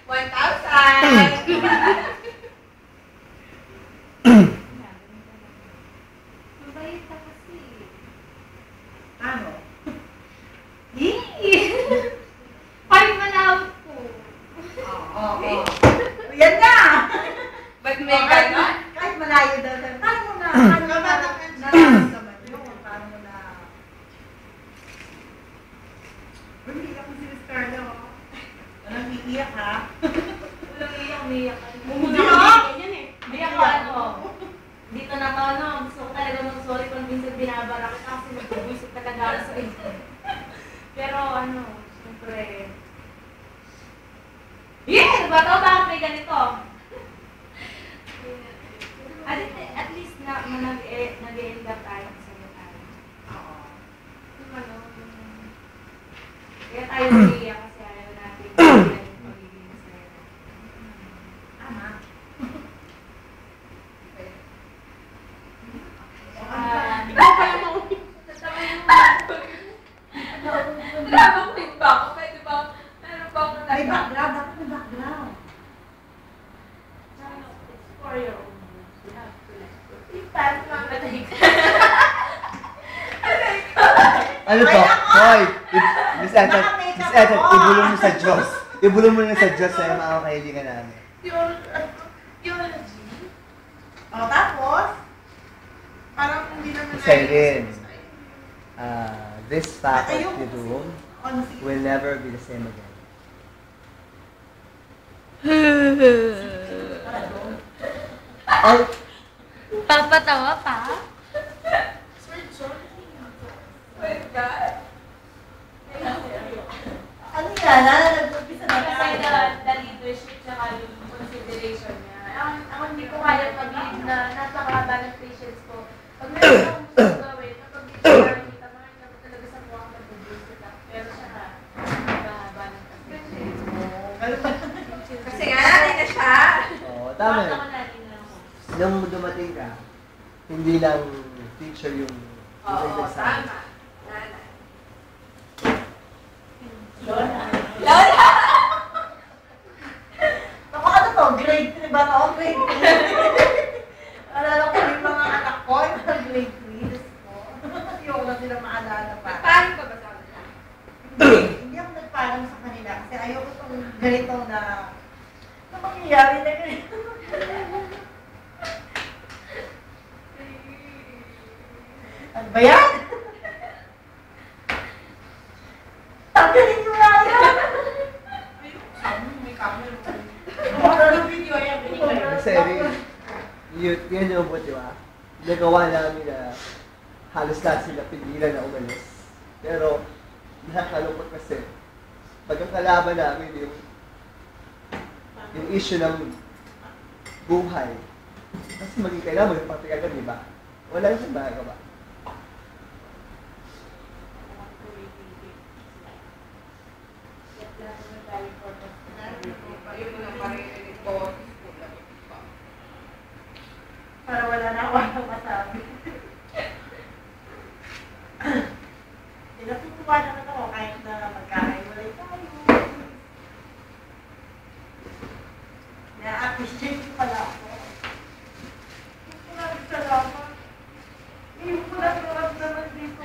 1,000! Mabait ka kasi. Ano? Pag manawag ko. Okay. Yan na! Ba't may gano'n? Kahit malayo daw. Paano mo na? Paano mo na? Nararamdaman yun? Paano mo na? Umiiyak mo si Miss Carla, oh. Walang iiyak, ha? Walang iyak. Bumuli ka? Hindi ako ano. Dito na to, no? Gusto ko talaga mag-sorry kung minsan binabara kita kasi nagbubuisit talaga ako sa inyo. Pero ano, siyempre. Yeah! Ba ito? Bakit may ganito? At least na nag-e-end up tayo sa tayo. Oo. Ano, kaya tayo nag-iiyak kasi ayaw natin yung pagiging masaya. Tama. Drama feedback ko, pwede ba? Meron ba akong May background. Dapat may background. It's for your own use. You have to ipan mamatay ka. Ano to? Hoy! Miss Ethel, ibulong mo sa Diyos. Ibulong mo na sa Diyos sa mga kahilingan namin. Theology? O, tapos? Parang hindi naman Say rin. This faculty room Honestly. will never be the same again. Ay! Papatawa pa? Ano yan? Nag-umpisa na Kasi tayo. the leadership tsaka yung consideration niya. Ako hindi ko kaya pag-lead na napakahaba ng patience ko. Pag meron akong gusto gawin, kapag hindi ko nakikita, makikita ko talaga sa mukha ko nag-bullshit ako. Pero siya napakahaba ng patience. Kasi nga natin na siya. Oo, tama. Bakit ako natin na ako? Nung dumating ka, hindi lang teacher yung Oo, sa tama. Nanay. Lola. Lola! Ako ano to? Grade 3 ba to? Grade 3? Alala ko yung mga anak ko, yung mga grade 3. Yung na sila maalala pa. Paano ka ba sa kanila? Hindi ako nagpaalam sa kanila kasi ayoko itong ganito na mangyayari na ganito. Ano ba yan? Tanggalin nyo nga yan! May camera. Ano video yan? Kasi yan yung buti ba? Nagawa namin na halos lahat sila pigilan na umalis. Pero nakakalungkot kasi pag ang kalaban namin yung issue ng buhay. Kasi maging kailangan magpapatigal ka, di ba? Wala yung magagawa. Para wala na akong masabi. Natutuwa naman ako kahit na magkakahiwalay tayo. Na-appreciate ko pala ako. Maraming salamat. Hindi ko na naramdaman dito.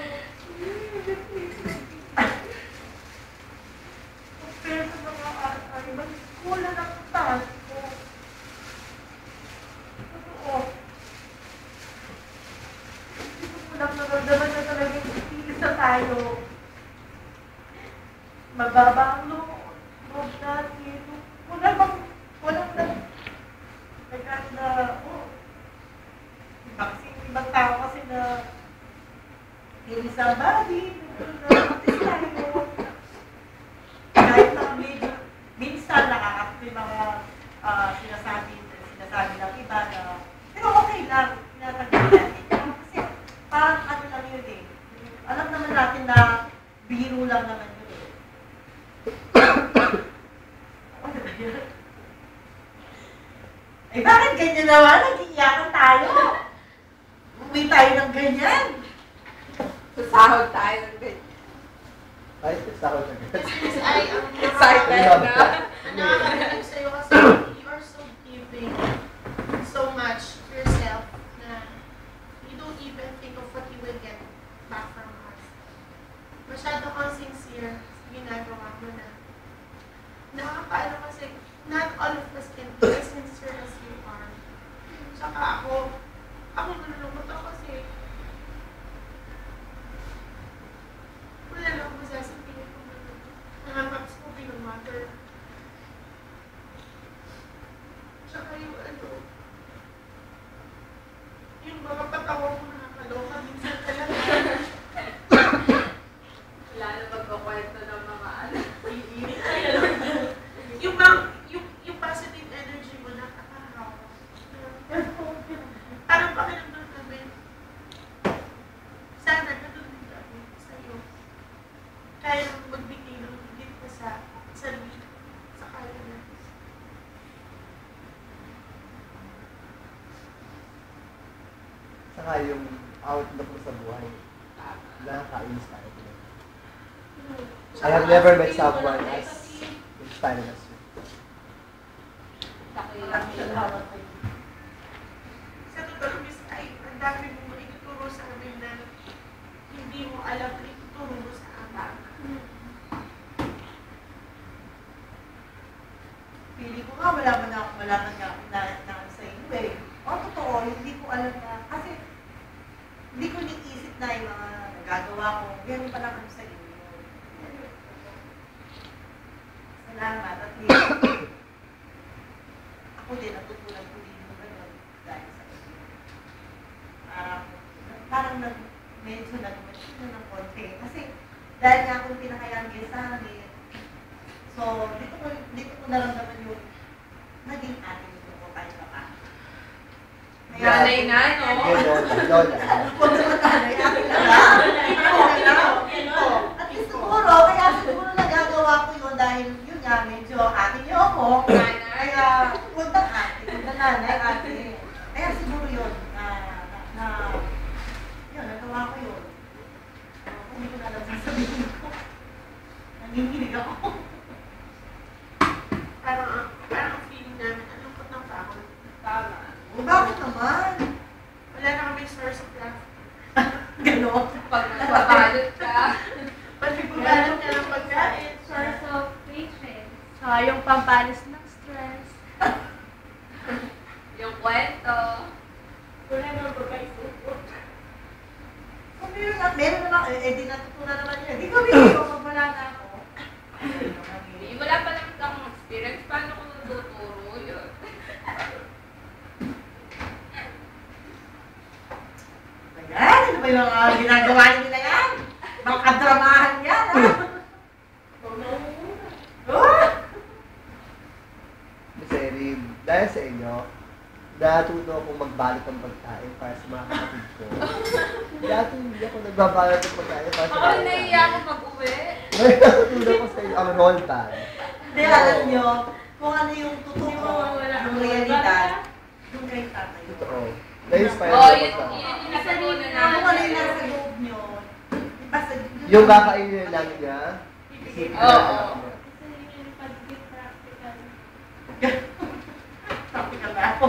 Compare sa mga ibang school na napuntahan ko. Totoo. Hindi ko lang naramdaman na talagang ilis na tayo. Mababa ang loob natin. Walang nagkano na, ibang tao kasi na ilis ang body, nagkatis tayo. Kahit na medyo, minsan nakakapit yung mga sinasabi ng iba na, pero okay lang, tinatagyan natin. Kasi parang ano lang yun eh. Alam naman natin na biro lang naman yun eh. Ano ba yun? Eh bakit ganyan naman? Nag-iiyakan tayo. Uwi tayo ng ganyan. Sasahod tayo ng ganyan. Ay, sa ako na. Ay, ang Excited na. nakakamiss nakakaano kasi, not all of us can be as sincere as you are. Tsaka ako nalulungkot ako kasi wala lang ako masasabihin ko mga maps ko pinamatter. Tsaka yung yung mga patawa ko nakakaloka, minsan talaga. Wala na magkakwento ng mga Yung positive energy mo nakakahawa. Parang pakiramdam namin, sana ganun din kami sa'yo. Kaya magbigay ng higit pa sa sarili, sa kaya natin. Saka yung outlook mo sa buhay. Nakakainis tayo. I have never met someone as inspiring as you. Sa totoo, Miss Ay, ang dami mo ituturo sa amin na hindi mo alam na ituturo mo sa amin. Pili ko nga, wala man nga na sa inyo eh. O, totoo, hindi ko alam na, kasi hindi ko niisip na yung mga nagagawa ko, yan pala kami sa inyo. Salamat, at least, ako din, natutunan ko din mo gano'n dahil sa inyo. Parang medyo nag-machine na ng konti. Kasi dahil nga akong pinakayangin sa amin, so dito ko naramdaman yung naging atin ko kahit pa pa. Nanay na, no? Lola. Kung sa matanay, akin na lang. At least siguro, kaya siguro nagagawa ko yun dahil yun nga, medyo atin niyo ako. Kaya, huwag na atin, huwag na nanay, atin. Kaya siguro yun, yun, nagawa ko yun. Hindi ko na alam sasabihin ko. Nanginginig ako. Parang ang feeling namin, anong kot ng takot? Tama. O, bakit naman? Wala na kami source of laugh. Ganon. Pag nagbabalot ka. Pati bumalan niya ng pagkain. Source of patience. Tsaka yung pampalis ng stress. Yung kwento. Wala na pagkaisupot. Kung meron naman, di natutunan naman yun. Di ko bigay ko pag wala na ako. Wala pa naman akong experience. Paano ko natuturo yun? Ayan, ano ba yung mga ginagawa nila yan? Mga kadramahan yan, ha? Oh! Miss Erin, dahil sa inyo, natuto akong magbalot ng pagkain para sa mga kapatid ko. Dati hindi ako nagbabalot ng pagkain para sa Ako mga kapatid. naiiya ako mag-uwi. Ngayon natuto ko sa inyo ang roll bag. Hindi, alam nyo, kung ano yung totoo, yung realidad, yung kay tatay. Totoo. Na-inspire Oo, ako yun sa... yung natutunan Kung ano yung namin. nasa loob nyo, basta Yung kakainin lang niya, isipin na Oo. anak niya. Sabi ka ba ako?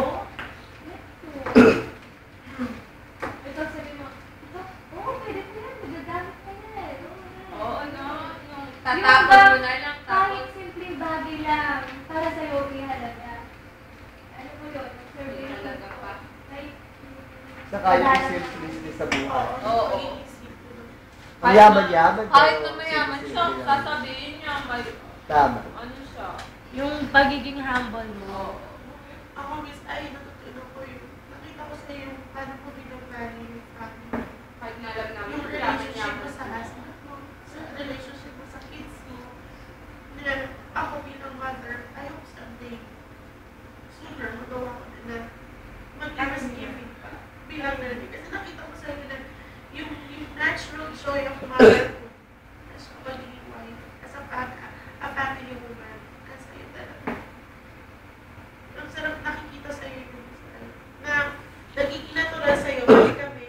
Ito sabi mo, pwede ko yan, magagamit ka yan. Oo, no? Yung tatapon mo na lang, Kahit tapos simpleng bagay lang, para sa'yo ihalaga. Ano mo yun? Survey na talaga pa. Like, Saka yung simple sa buhay. Oo. Ang yaman-yaman. Kahit pero na mayaman siya, simple-simple yan. sasabihin niya, may, Tama. ano siya. yung pagiging humble mo. Ako, Miss Ay, natutunan ko yung, nakita ko sa yung paano ko binubali yung family. Kahit na alam namin, Yung kailangan relationship niya mo sa husband mo, sa relationship mo sa kids mo. Then, ako bilang mother, I hope someday, sooner, magawa ko na mag-iwas giving pa. Bilang nanay. Kasi nakita ko sa nila, yung natural joy of mother ko, as a pagiging wife, as a family woman, as a yun talaga. Ang sarap nakikita sa iyo yung na nagiging natural sa iyo, bali kami,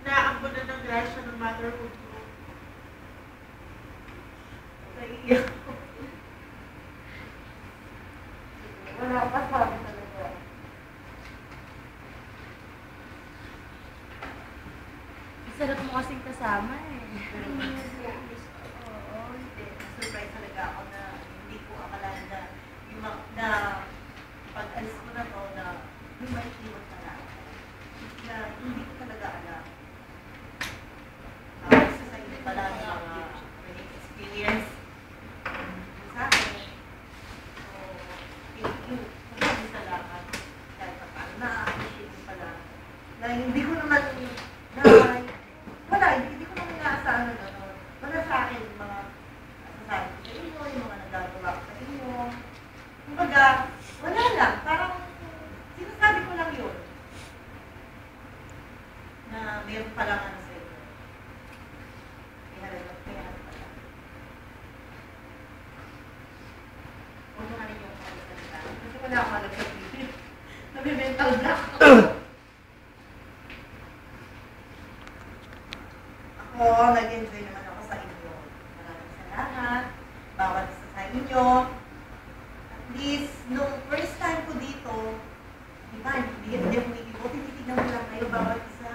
naambon na ng grasya ng motherhood mo. Naiiyak ko. Wala pa sabi talaga. Sarap mo kasing kasama eh. Oo, hindi. Surprise talaga ako na hindi ko akalain Kumbaga, wala lang. Parang sinasabi ko lang yun. Na mayroon palang ano sa inyo. Kaya pala. Huwag mo ka ninyong magsalita. Kasi wala akong alam sa video. Nabi-mental block ako. Ako, nag-enjoy naman ako sa inyo. Maraming salamat. Bawat isa sa inyo. At least, nung first time ko dito, di ba, hindi ako makikipot, tinitignan mo lang kayo bawat isa.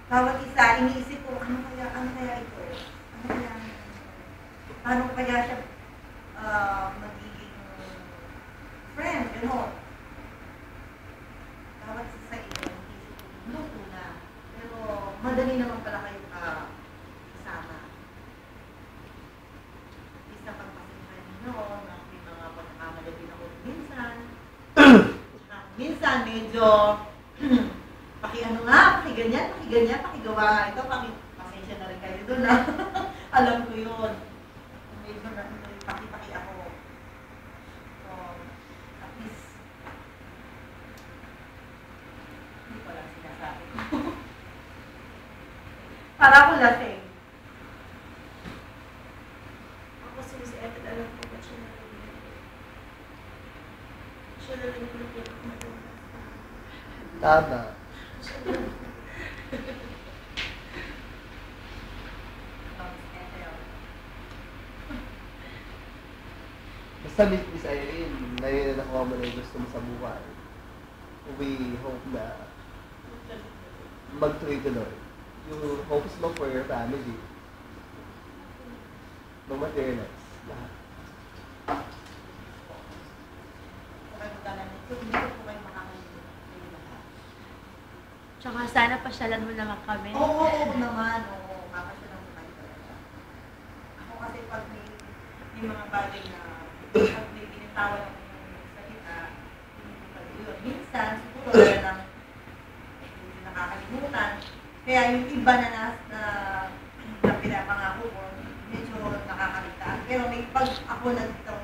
Bawat isa, iniisip ko, ano kaya ito? Paano kaya siya magiging friend, gano'n? Bawat isa sa inyo, iniisip ko, luto na. Pero madali naman pala kayo kasama. Isa pang pasipan ninyo, na may mga pagkakamali din ako minsan. Minsan medyo pakiganyan, pakigawa ito, pasensya na rin kayo doon na. Alam ko yun. Medyo paki ako. So, at least, hindi ko lang sinasabi ko. Para ako lasing. Ako si Ethel, alam ko ba siya na rin. Siya na rin yung pinakamagawa. Tama. Basta Miss Irene, ngayon na nakuha mo na yung gusto mo sa buhay. We hope na magtuloy-tuloy. Yung hopes mo for your family. Mag-materialize. Lahat. Tsaka sana pasyalan mo naman kami. Oo naman. Oo, papasyalan mo kayo talaga. Ako kasi pag may mga bagay na pag may binitawan ako yung salita, hindi ko pala yun. Minsan, siguro wala lang hindi nakakalimutan. Kaya yung iba na pinapangako ko, medyo nakakaligtaan. Pero may pag ako nagtawa